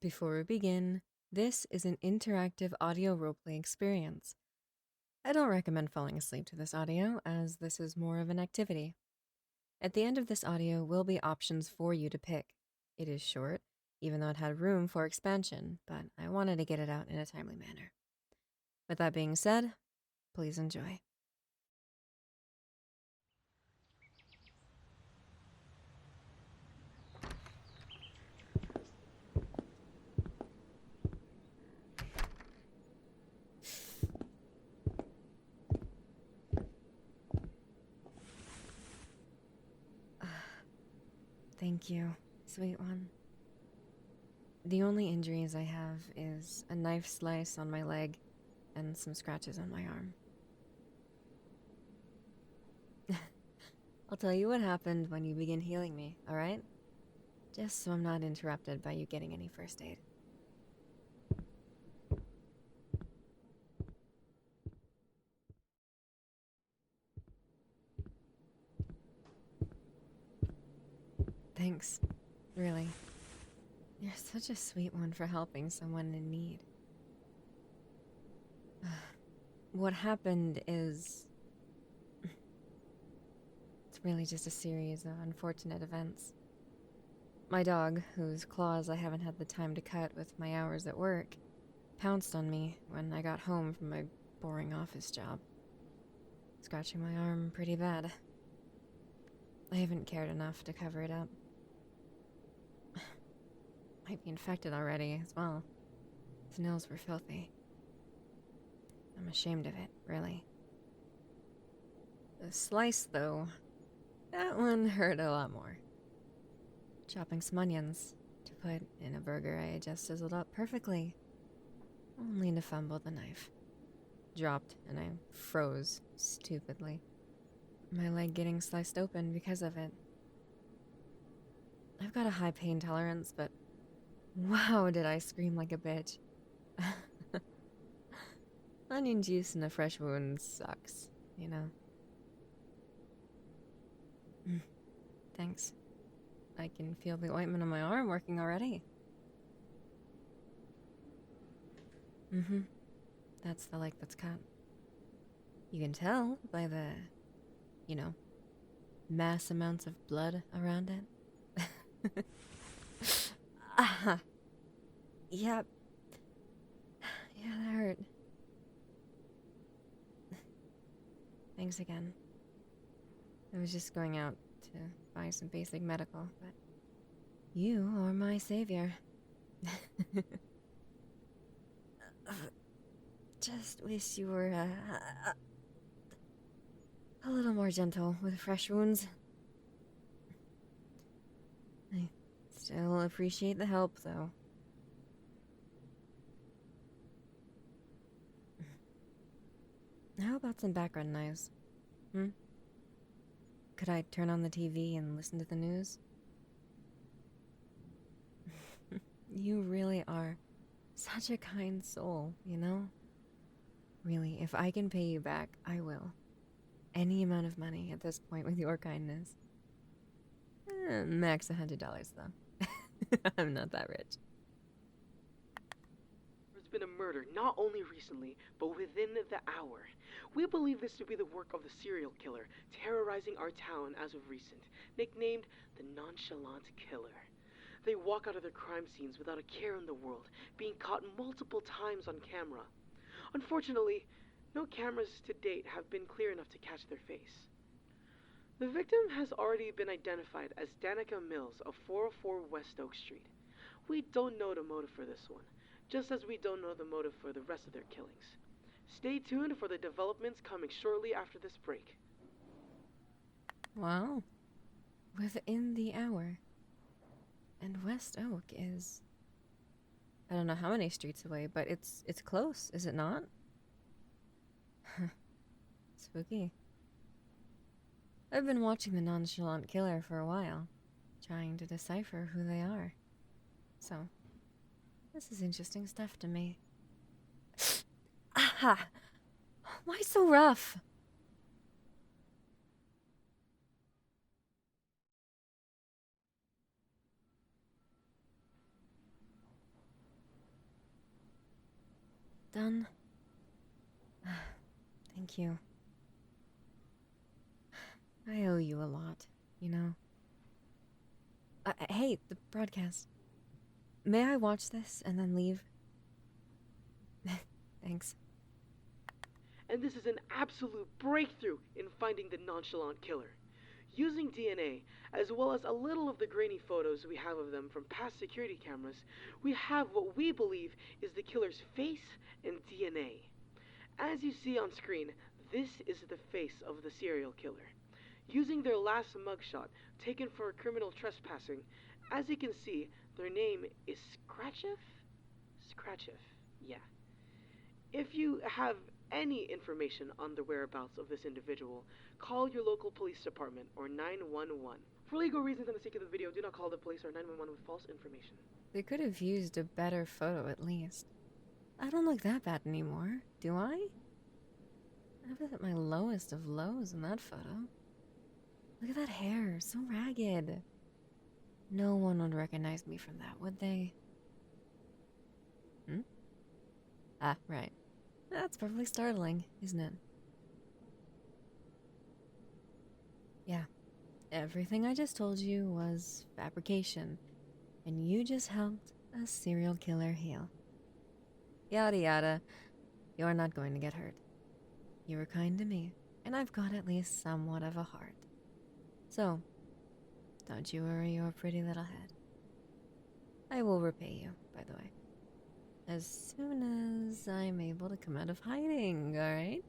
Before we begin, this is an interactive audio roleplay experience. I don't recommend falling asleep to this audio, as this is more of an activity. At the end of this audio will be options for you to pick. It is short, even though it had room for expansion, but I wanted to get it out in a timely manner. With that being said, please enjoy. Thank you, sweet one. The only injuries I have is a knife slice on my leg and some scratches on my arm. I'll tell you what happened when you begin healing me, alright? Just so I'm not interrupted by you getting any first aid. Thanks, really. You're such a sweet one for helping someone in need. What happened is... it's really just a series of unfortunate events. My dog, whose claws I haven't had the time to cut with my hours at work, pounced on me when I got home from my boring office job, scratching my arm pretty bad. I haven't cared enough to cover it up. Might be infected already as well. His nails were filthy. I'm ashamed of it, really. The slice, though, that one hurt a lot more. Chopping some onions to put in a burger I had just sizzled up perfectly, only to fumble the knife. Dropped, and I froze stupidly. My leg getting sliced open because of it. I've got a high pain tolerance, but wow, did I scream like a bitch. Onion juice in a fresh wound sucks, you know. Thanks. I can feel the ointment on my arm working already. That's the leg that's cut. You can tell by the, mass amounts of blood around it. Yep. Yeah, that hurt. Thanks again. I was just going out to buy some basic medical, but you are my savior. Just wish you were a little more gentle with fresh wounds. I still appreciate the help, though. How about some background noise? Could I turn on the TV and listen to the news? You really are such a kind soul, you know? Really, if I can pay you back, I will. Any amount of money at this point with your kindness. Max $100, though. I'm not that rich. There's been a murder not only recently, but within the hour. We believe this to be the work of the serial killer terrorizing our town as of recent, nicknamed the Nonchalant Killer. They walk out of their crime scenes without a care in the world, being caught multiple times on camera. Unfortunately, no cameras to date have been clear enough to catch their face. The victim has already been identified as Danica Mills of 404 West Oak Street. We don't know the motive for this one, just as we don't know the motive for the rest of their killings. Stay tuned for the developments coming shortly after this break. Wow. Within the hour. And West Oak is... I don't know how many streets away, but it's close, is it not? Spooky. I've been watching the Nonchalant Killer for a while, trying to decipher who they are. So, this is interesting stuff to me. Aha! Why so rough? done? Thank you. I owe you a lot, you know? Hey, the broadcast. May I watch this and then leave? Thanks. And this is an absolute breakthrough in finding the nonchalant killer. Using DNA, as well as a little of the grainy photos we have of them from past security cameras, we have what we believe is the killer's face and DNA. As you see on screen, this is the face of the serial killer. Using their last mugshot, taken for criminal trespassing, as you can see, their name is Scratcheff? Scratcheff, yeah. If you have any information on the whereabouts of this individual, call your local police department or 911. For legal reasons and the sake of the video, do not call the police or 911 with false information. They could have used a better photo at least. I don't look that bad anymore, do I? I was at my lowest of lows in that photo. Look at that hair, so ragged. No one would recognize me from that, would they? Ah, right. That's perfectly startling, isn't it? Yeah. Everything I just told you was fabrication, and you just helped a serial killer heal. Yada yada. You're not going to get hurt. You were kind to me, and I've got at least somewhat of a heart. So, don't you worry your pretty little head. I will repay you, by the way. As soon as I'm able to come out of hiding, alright?